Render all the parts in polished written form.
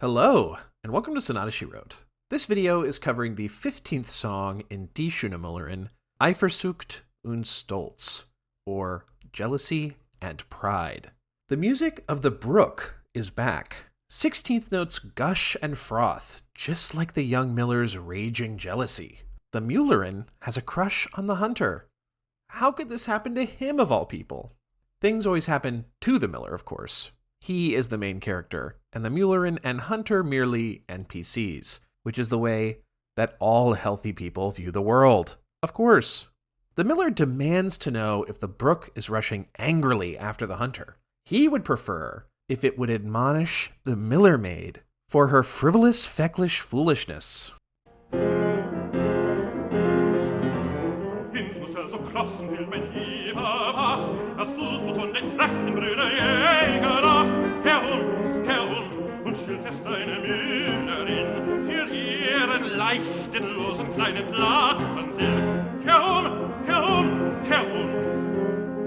Hello, and welcome to Sonata She Wrote. This video is covering the 15th song in Die Schöne Müllerin, Eifersucht und Stolz, or Jealousy and Pride. The music of the brook is back. 16th notes gush and froth, just like the young miller's raging jealousy. The Müllerin has a crush on the hunter. How could this happen to him of all people? Things always happen to the miller, of course. He is the main character, and the Müllerin and hunter merely NPCs, which is the way that all healthy people view the world. Of course. The miller demands to know if the brook is rushing angrily after the hunter. He would prefer if it would admonish the miller maid for her frivolous, feckish foolishness. Deine Müllerin für ihren leichtenlosen kleinen Flattensinn. Kehr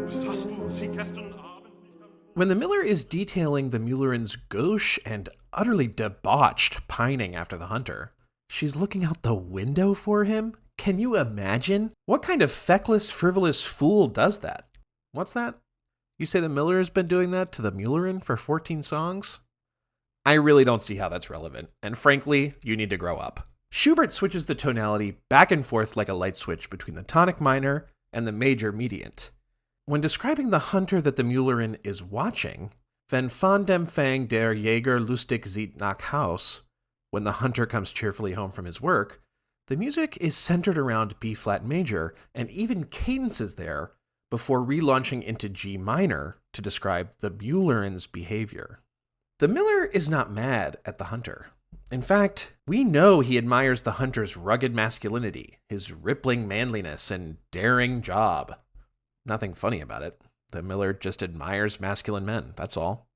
sahst du sie gestern Abend nicht am Tor? When the miller is detailing the Müllerin's gauche and utterly debauched pining after the hunter, she's looking out the window for him? Can you imagine? What kind of feckless, frivolous fool does that? What's that? You say the miller has been doing that to the Müllerin for 14 songs? I really don't see how that's relevant, and frankly, you need to grow up. Schubert switches the tonality back and forth like a light switch between the tonic minor and the major mediant. When describing the hunter that the Müllerin is watching, wenn von dem Fang der Jäger lustig sieht nach Haus, when the hunter comes cheerfully home from his work, the music is centered around B-flat major and even cadences there before relaunching into G minor to describe the Müllerin's behavior. The miller is not mad at the hunter. In fact, we know he admires the hunter's rugged masculinity, his rippling manliness, and daring job. Nothing funny about it. The miller just admires masculine men, that's all.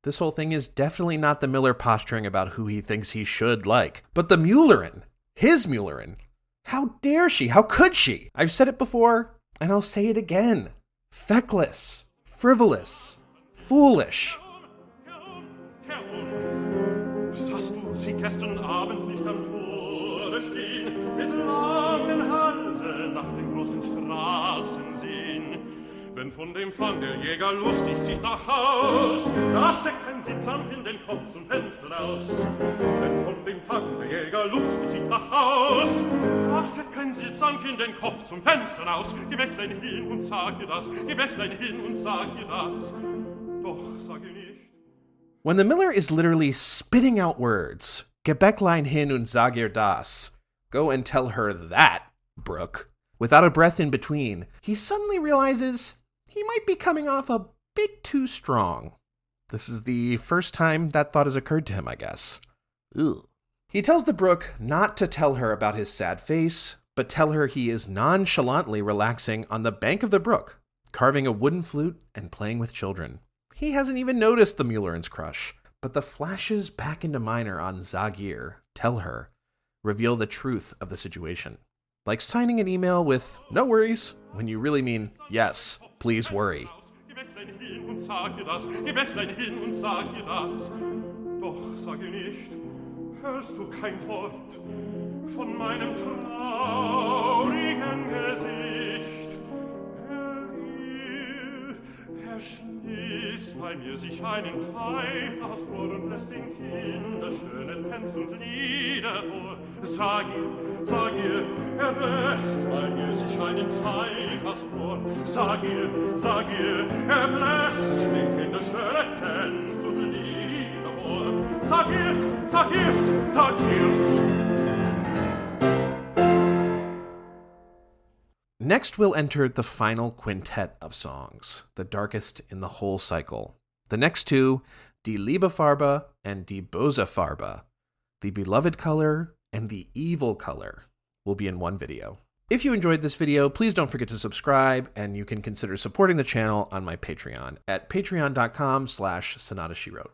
This whole thing is definitely not the miller posturing about who he thinks he should like, but the Müllerin, his Müllerin. How dare she? How could she? I've said it before, and I'll say it again. Feckless, frivolous, foolish. Sahst du sie gestern Abend nicht am Tore stehen, mit langen Halsen nach den großen Straßen sehen? Wenn von dem Fang der Jäger lustig zieht nach Haus, da steckt ein Sitzsamt in den Kopf zum Fenster raus. Wenn von dem Fang der Jäger lustig zieht nach Haus, da steckt ein Sitzsamt in den Kopf zum Fenster raus. Geh Bächlein hin und sag ihr das, geh Bächlein hin und sag ihr das, doch sag ihr nicht. When the miller is literally spitting out words, Gebäcklein hin und sag ihr das, go and tell her that, Brook, without a breath in between, he suddenly realizes he might be coming off a bit too strong. This is the first time that thought has occurred to him, I guess. Ugh. He tells the brook not to tell her about his sad face, but tell her he is nonchalantly relaxing on the bank of the brook, carving a wooden flute and playing with children. He hasn't even noticed the Müllerin's crush, but the flashes back into minor on Zagir, tell her, reveal the truth of the situation. Like signing an email with, no worries, when you really mean, yes, please worry. Geh Bächlein hin und sag ihr das, geh Bächlein hin und sag ihr das, doch sag ihr nicht, hörst du kein Wort von meinem traurigen Gesicht. Schließt bei mir sich einen Pfeif aufs Ohr und lässt den Kindern schöne Tänze und Lieder vor. Sag ihr, lässt bei mir sich einen Pfeif aufs Ohr. Sag ihr, lässt den Kindern schöne Tänze und Lieder vor. Sag ihr's. Next, we'll enter the final quintet of songs, the darkest in the whole cycle. The next two, Die Liebefarbe and Die Böse Farbe, the beloved color and the evil color, will be in one video. If you enjoyed this video, please don't forget to subscribe, and you can consider supporting the channel on my Patreon at patreon.com/SonataSheWrote.